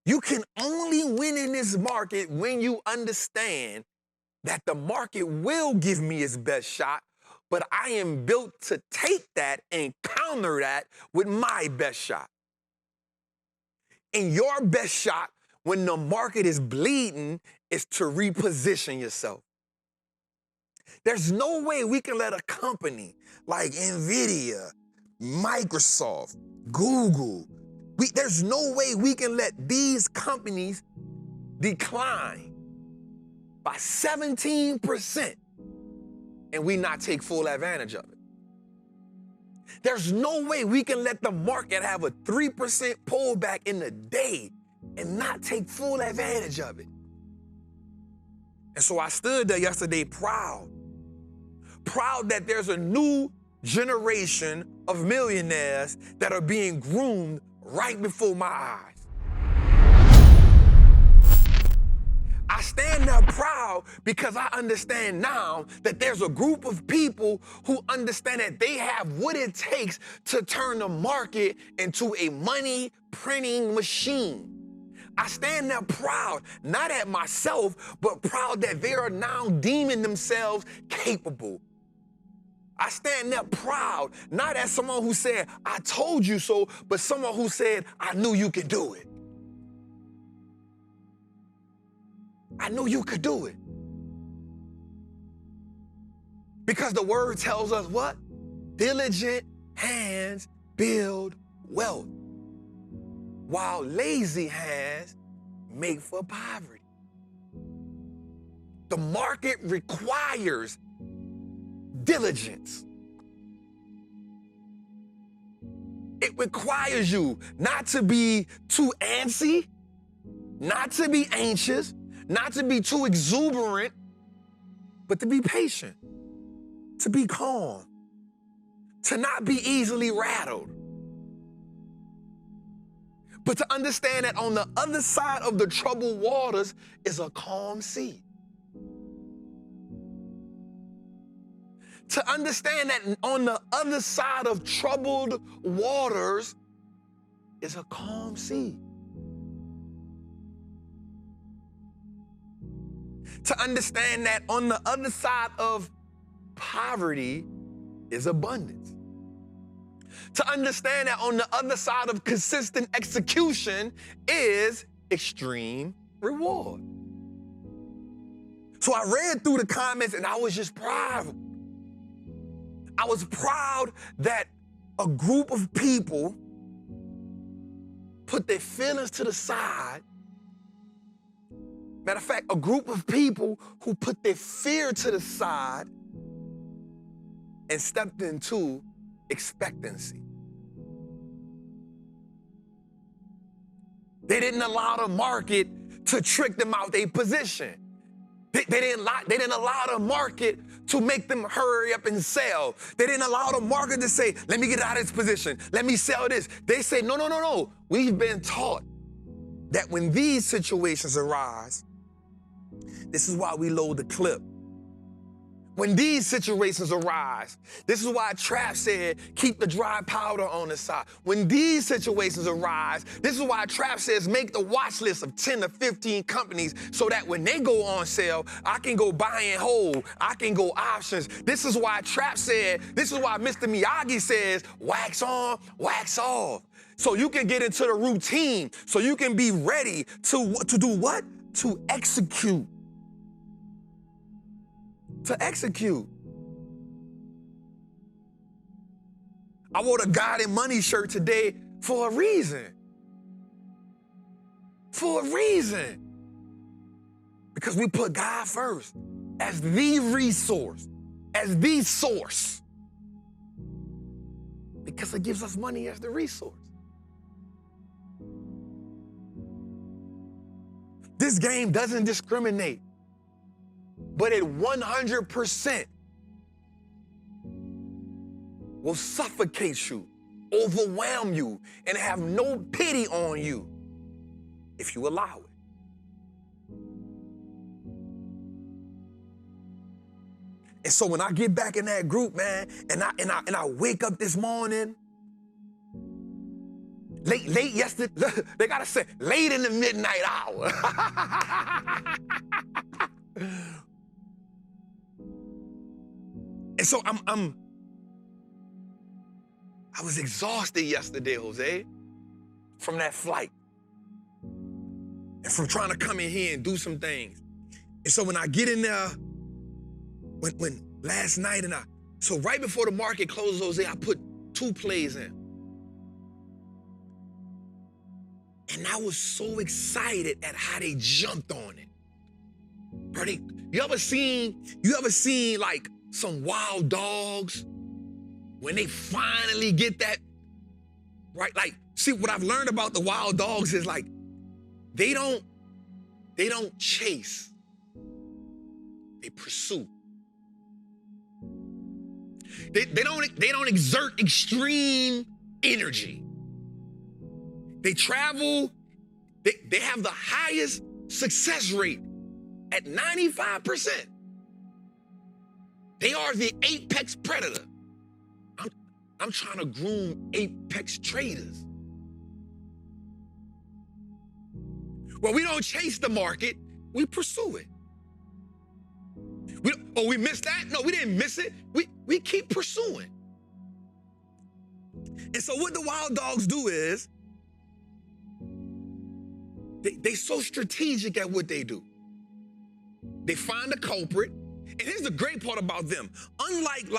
You can only win in this market when you understand that the market will give me its best shot, but I am built to take that and counter that with my best shot. And your best shot when the market is bleeding is to reposition yourself. There's no way we can let a company like Nvidia, Microsoft, Google, there's no way we can let these companies decline by 17% and we not take full advantage of it. There's no way we can let the market have a 3% pullback in a day and not take full advantage of it. And so I stood there yesterday proud that there's a new generation of millionaires that are being groomed right before my eyes. I stand there proud because I understand now that there's a group of people who understand that they have what it takes to turn the market into a money printing machine. I stand there proud, not at myself, but proud that they are now deeming themselves capable. I stand there proud, not as someone who said, I told you so, but someone who said, I knew you could do it. I knew you could do it. Because the word tells us what? Diligent hands build wealth, while lazy hands make for poverty. The market requires diligence. It requires you not to be too antsy, not to be anxious, not to be too exuberant, but to be patient, to be calm, to not be easily rattled. But to understand that on the other side of the troubled waters is a calm sea. To understand that on the other side of troubled waters is a calm sea. To understand that on the other side of poverty is abundance. To understand that on the other side of consistent execution is extreme reward. So I read through the comments and I was just proud. I was proud that a group of people put their feelings to the side. Matter of fact, a group of people who put their fear to the side and stepped into expectancy. They didn't allow the market to trick them out their position. They didn't allow the market to make them hurry up and sell. They didn't allow the market to say, let me get out of this position. Let me sell this. They say, no. We've been taught that when these situations arise, this is why we load the clip. When these situations arise, this is why Trap said, keep the dry powder on the side. When these situations arise, this is why Trap says, make the watch list of 10 to 15 companies so that when they go on sale, I can go buy and hold. I can go options. This is why Trap said, this is why Mr. Miyagi says, wax on, wax off. So you can get into the routine, so you can be ready to do what? To execute. To execute. I wore the God and Money shirt today for a reason. For a reason. Because we put God first as the resource, as the source. Because it gives us money as the resource. This game doesn't discriminate, but it 100% will suffocate you, overwhelm you, and have no pity on you if you allow it. And so when I get back in that group, man, and I wake up this morning late yesterday, they gotta say, late in the midnight hour. And so I was exhausted yesterday, Jose, from that flight. And from trying to come in here and do some things. And so when I get in there, when last night so right before the market closes, Jose, I put 2 plays in. And I was so excited at how they jumped on it. Bro, you ever seen like some wild dogs when they finally get that, right? Like, see, what I've learned about the wild dogs is like, they don't chase, they pursue. They don't exert extreme energy. They travel, they have the highest success rate at 95%. They are the apex predator. I'm trying to groom apex traders. Well, we don't chase the market, we pursue it. We missed that? No, we didn't miss it. We keep pursuing. And so what the wild dogs do is, they so strategic at what they do. They find a culprit, and here's the great part about them. Unlike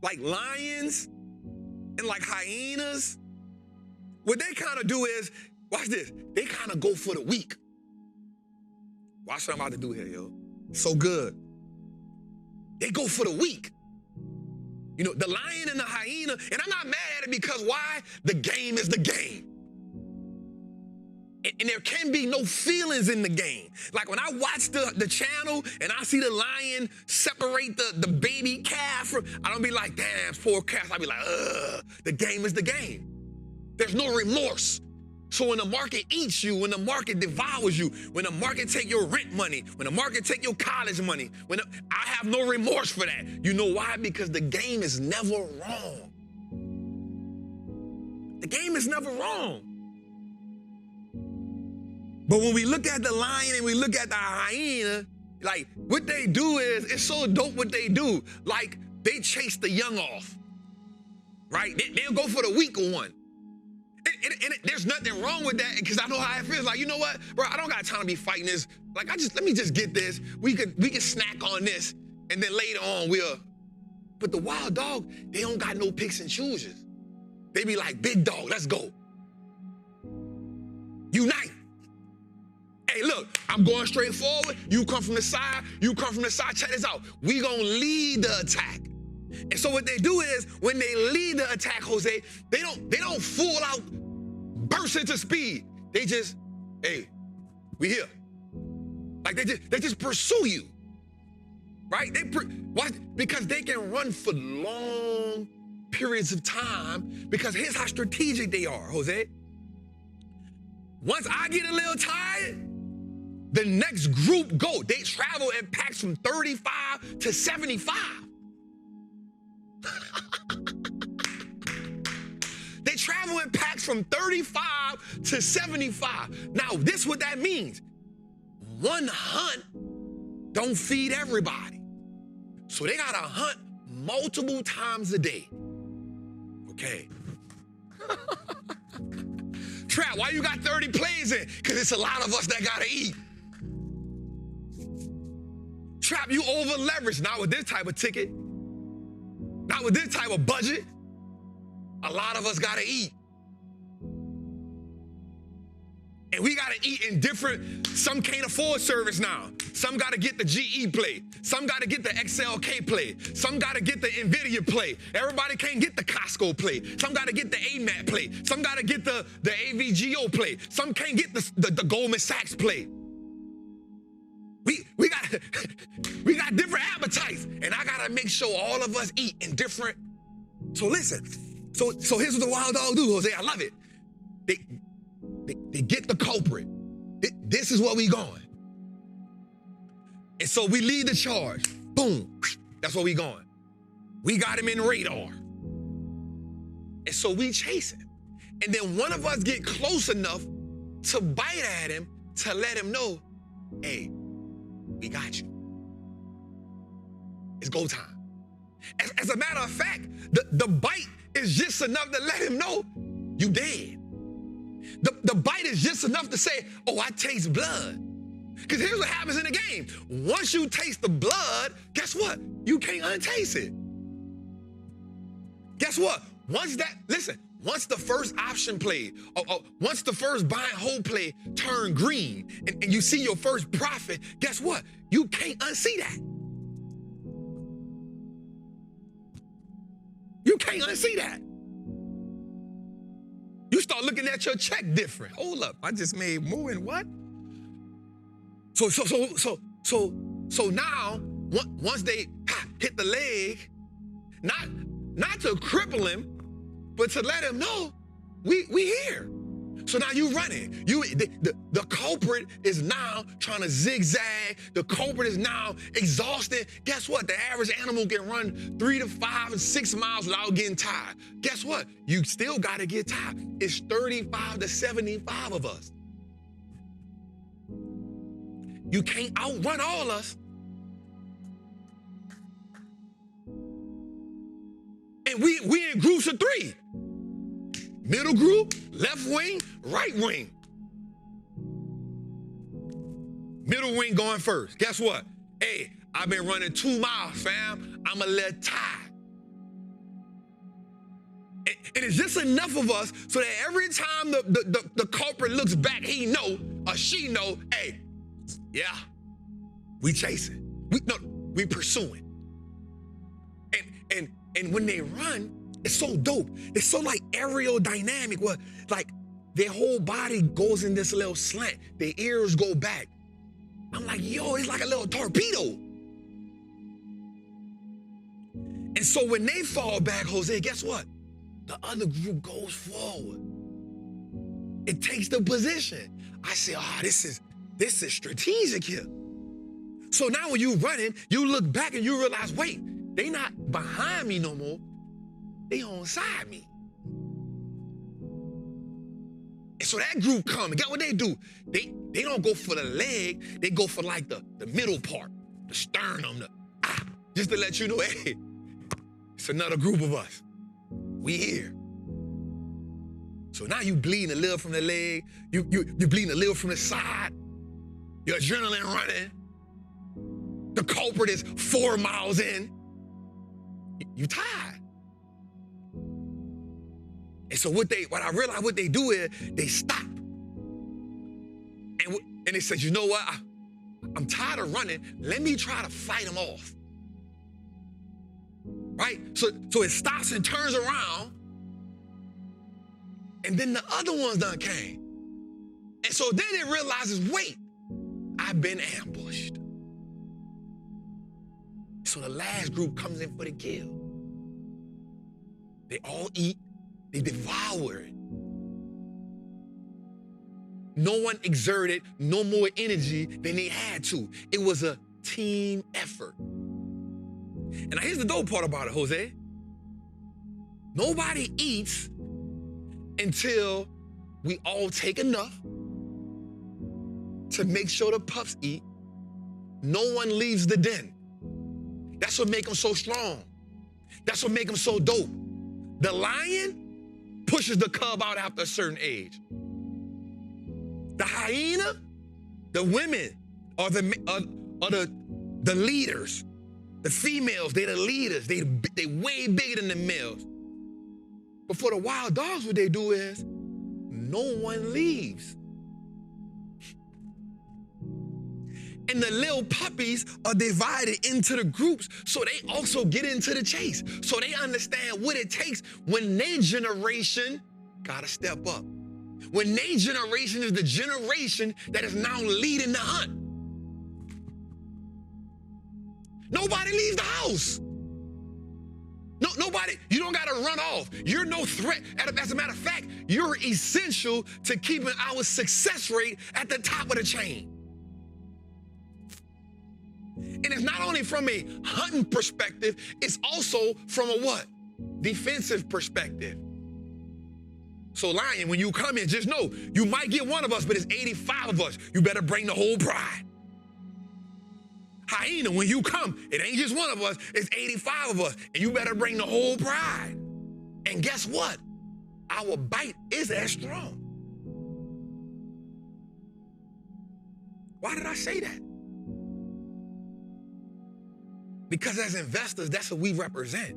like lions and like hyenas, what they kind of do is, watch this, they kind of go for the weak. Watch what I'm about to do here, yo. So good. They go for the weak. You know, the lion and the hyena, and I'm not mad at it because why? The game is the game. And there can be no feelings in the game. Like when I watch the channel and I see the lion separate the baby calf from, I don't be like, damn, poor calf. I be like, the game is the game. There's no remorse. So when the market eats you, when the market devours you, when the market take your rent money, when the market take your college money, I have no remorse for that. You know why? Because the game is never wrong. The game is never wrong. But when we look at the lion and we look at the hyena, like what they do is, it's so dope what they do. Like they chase the young off, right? They'll go for the weaker one. And there's nothing wrong with that because I know how it feels. Like, you know what, bro, I don't got time to be fighting this. Like, let me just get this. We can snack on this and then later on but the wild dog, they don't got no picks and chooses. They be like, big dog, let's go. Unite. Hey, look, I'm going straight forward. You come from the side. You come from the side. Check this out. We gonna lead the attack. And so what they do is, when they lead the attack, Jose, they don't full out burst into speed. They just, hey, we here. Like they just pursue you, right? Why? Because they can run for long periods of time. Because here's how strategic they are, Jose. Once I get a little tired, the next group go. They travel in packs from 35 to 75. They travel in packs from 35 to 75. Now, this what that means. One hunt don't feed everybody. So they gotta hunt multiple times a day. Okay. Trap, why you got 30 plays in? Because it's a lot of us that gotta eat. Trap, you over leveraged, not with this type of ticket. Not with this type of budget. A lot of us gotta eat. And we gotta eat in different, some can't afford service now. Some gotta get the GE play. Some gotta get the XLK play. Some gotta get the NVIDIA play. Everybody can't get the Costco play. Some gotta get the AMAT play. Some gotta get the AVGO play. Some can't get the Goldman Sachs play. We got different appetites, and I gotta make sure all of us eat in different. So listen, so here's what the wild dog do, Jose. I love it. They get the culprit. This is where we going. And so we lead the charge. Boom. That's where we going. We got him in radar. And so we chase him. And then one of us get close enough to bite at him to let him know, hey, we got you. It's go time. As a matter of fact, the bite is just enough to let him know you dead. The bite is just enough to say, oh, I taste blood. Because here's what happens in the game. Once you taste the blood, guess what? You can't untaste it. Guess what? Once the first option play, once the first buy and hold play turn green and you see your first profit, guess what? You can't unsee that. You can't unsee that. You start looking at your check different. Hold up, I just made more in what? So now, once they hit the leg, not to cripple him, but to let him know we here. So now you running. The culprit is now trying to zigzag. The culprit is now exhausted. Guess what? The average animal can run 3 to 5 and 6 miles without getting tired. Guess what? You still got to get tired. It's 35 to 75 of us. You can't outrun all us. And we in groups of 3. Middle group, left wing, right wing. Middle wing going first. Guess what? Hey, I've been running 2 miles, fam. I'm a little tired. And it's just enough of us so that every time the culprit looks back, he know or she know, hey, yeah, we chasing. We pursuing. And when they run, it's so dope. It's so like aerodynamic where like their whole body goes in this little slant. Their ears go back. I'm like, yo, it's like a little torpedo. And so when they fall back, Jose, guess what? The other group goes forward. It takes the position. I say, this is strategic here. So now when you're running, you look back and you realize, wait, they not behind me no more. They on side me. And so that group come, and get what they do? They don't go for the leg, they go for like the middle part, the sternum, just to let you know, hey, it's another group of us. We here. So now you bleeding a little from the leg, you bleeding a little from the side, your adrenaline running, the culprit is 4 miles in, you tired. And so what I realized what they do is they stop. And they said, you know what? I'm tired of running. Let me try to fight them off. Right? So it stops and turns around. And then the other ones done came. And so then it realizes, wait, I've been ambushed. So the last group comes in for the kill. They all eat. They devour it. No one exerted no more energy than they had to. It was a team effort. And now here's the dope part about it, Jose. Nobody eats until we all take enough to make sure the pups eat. No one leaves the den. That's what makes them so strong. That's what makes them so dope. The lion pushes the cub out after a certain age. The hyena, the women are the leaders. The females, they're the leaders. They way bigger than the males. But for the wild dogs, what they do is no one leaves. And the little puppies are divided into the groups so they also get into the chase. So they understand what it takes when their generation gotta step up. When their generation is the generation that is now leading the hunt. Nobody leaves the house. Nobody, you don't gotta run off. You're no threat. As a matter of fact, you're essential to keeping our success rate at the top of the chain. And it's not only from a hunting perspective, it's also from a what? Defensive perspective. So lion, when you come in, just know, you might get one of us, but it's 85 of us. You better bring the whole pride. Hyena, when you come, it ain't just one of us, it's 85 of us, and you better bring the whole pride. And guess what? Our bite is as strong. Why did I say that? Because as investors, that's what we represent.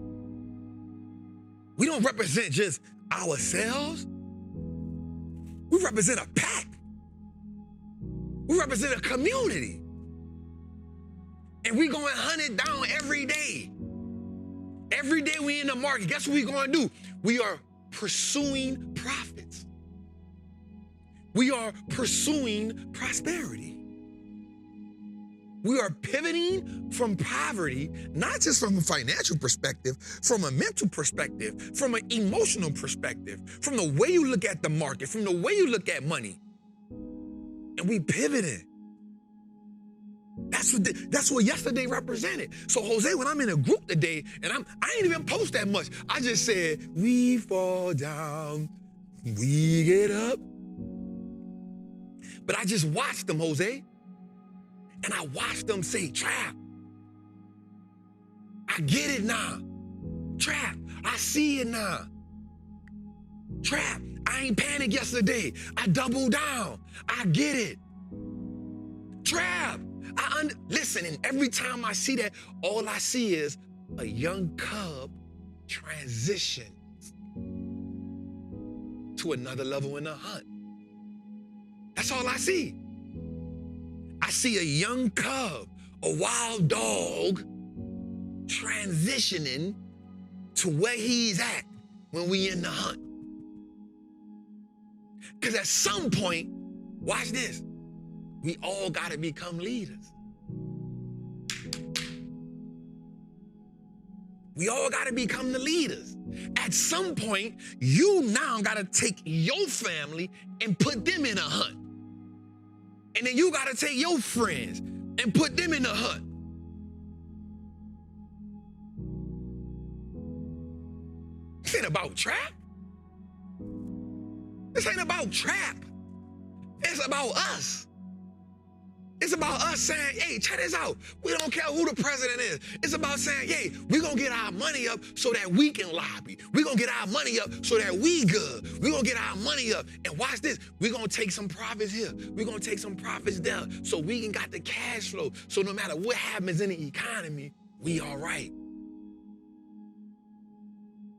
We don't represent just ourselves. We represent a pack. We represent a community. And we going to hunt it down every day. Every day we in the market. Guess what we going to do? We are pursuing profits. We are pursuing prosperity. We are pivoting from poverty, not just from a financial perspective, from a mental perspective, from an emotional perspective, from the way you look at the market, from the way you look at money. And we pivoted. That's what yesterday represented. So Jose, when I'm in a group today, and I ain't even post that much. I just said, we fall down, we get up. But I just watched them, Jose. And I watched them say, Trap, I get it now. Trap, I see it now. Trap, I ain't panicked yesterday. I doubled down. I get it. Trap, listen, and every time I see that, all I see is a young cub transition to another level in the hunt. That's all I see. I see a young cub, a wild dog, transitioning to where he's at when we in the hunt. Because at some point, watch this, we all got to become leaders. We all got to become the leaders. At some point, you now got to take your family and put them in a hunt. And then you gotta take your friends and put them in the hunt. This ain't about trap. This ain't about trap. It's about us. It's about us saying, hey, check this out. We don't care who the president is. It's about saying, hey, we're gonna get our money up so that we can lobby. We're gonna get our money up so that we good. We're gonna get our money up. And watch this, we're gonna take some profits here. We're gonna take some profits there so we can got the cash flow. So no matter what happens in the economy, we all right.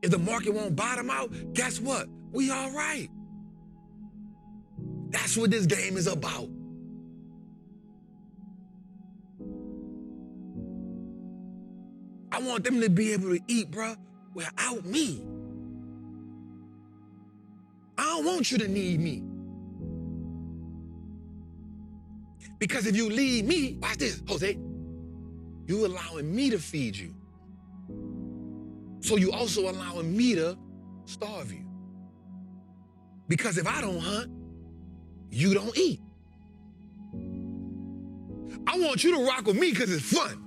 If the market won't bottom out, guess what? We all right. That's what this game is about. I want them to be able to eat, bruh, without me. I don't want you to need me. Because if you leave me, watch this, Jose, you allowing me to feed you. So you also allowing me to starve you. Because if I don't hunt, you don't eat. I want you to rock with me because it's fun.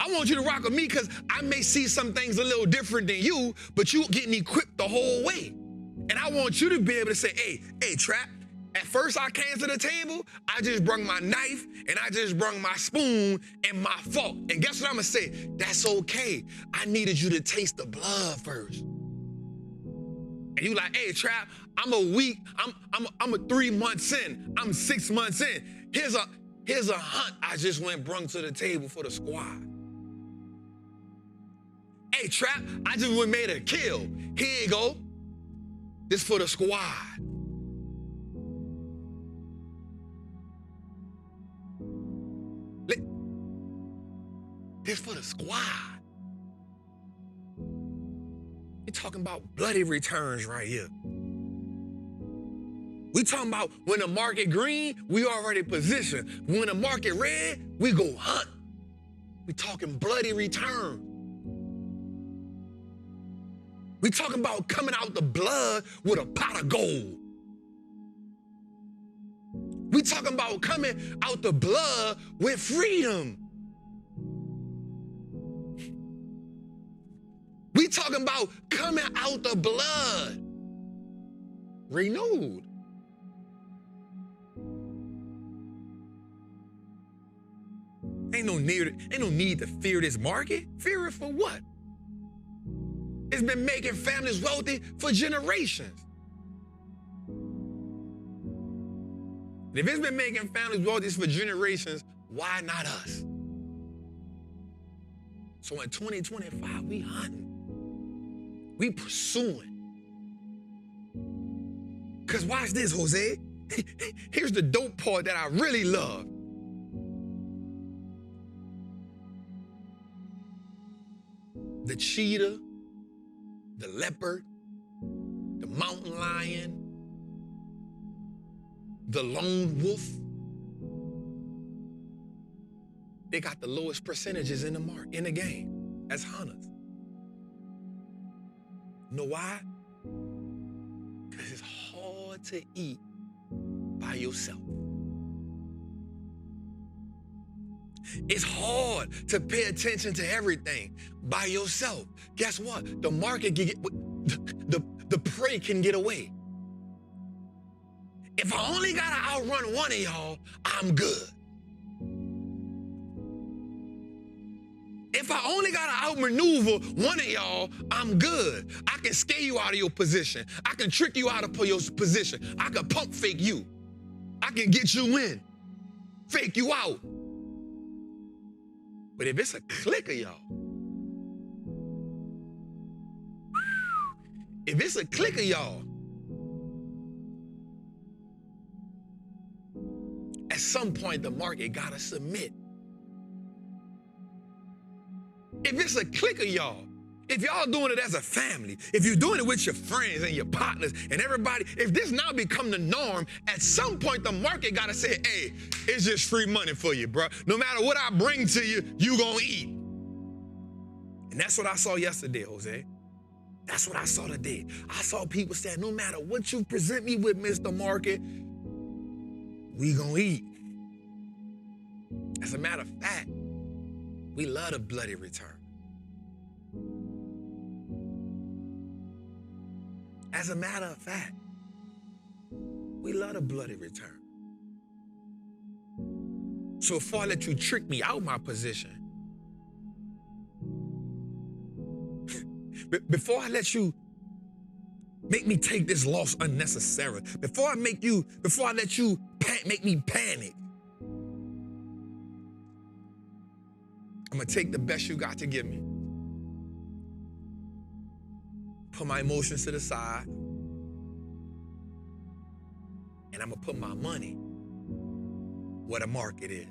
I want you to rock with me because I may see some things a little different than you, but you getting equipped the whole way. And I want you to be able to say, hey, Trap, at first I came to the table, I just brung my knife and I just brung my spoon and my fork. And guess what I'm gonna say? That's okay. I needed you to taste the blood first. And you like, hey, Trap, I'm a week, I'm a 3 months in, I'm 6 months in. Here's a hunt I just went brung to the table for the squad. Hey, Trap, I just went made a kill. Here you go. This for the squad. This for the squad. We're talking about bloody returns right here. We talking about when the market green, we already positioned. When the market red, we go hunt. We talking bloody return. We talking about coming out the blood with a pot of gold. We talking about coming out the blood with freedom. We talking about coming out the blood renewed. Ain't no need to fear this market. Fear it for what? It's been making families wealthy for generations. If it's been making families wealthy for generations, why not us? So in 2025, we hunting. We pursuing. Because watch this, Jose. Here's the dope part that I really love. The cheetah, the leopard, the mountain lion, the lone wolf, they got the lowest percentages in the game as hunters. You know why? Because it's hard to eat by yourself. It's hard to pay attention to everything by yourself. Guess what? The market can get, the prey can get away. If I only gotta outrun one of y'all, I'm good. If I only gotta outmaneuver one of y'all, I'm good. I can scare you out of your position. I can trick you out of your position. I can pump fake you. I can get you in, fake you out. But if it's a clique of y'all, if it's a clique of y'all, at some point the market gotta submit. If it's a clique of y'all, if y'all doing it as a family, if you're doing it with your friends and your partners and everybody, if this now become the norm, at some point the market gotta say, hey, it's just free money for you, bro. No matter what I bring to you, you gonna eat. And that's what I saw yesterday, Jose. That's what I saw today. I saw people saying, no matter what you present me with, Mr. Market, we gonna eat. As a matter of fact, we love the bloody return. As a matter of fact, we love the bloody return. So before I let you trick me out my position, before I let you make me take this loss unnecessarily, before I let you make me panic, I'm gonna take the best you got to give me, put my emotions to the side, and I'm gonna put my money where the market is.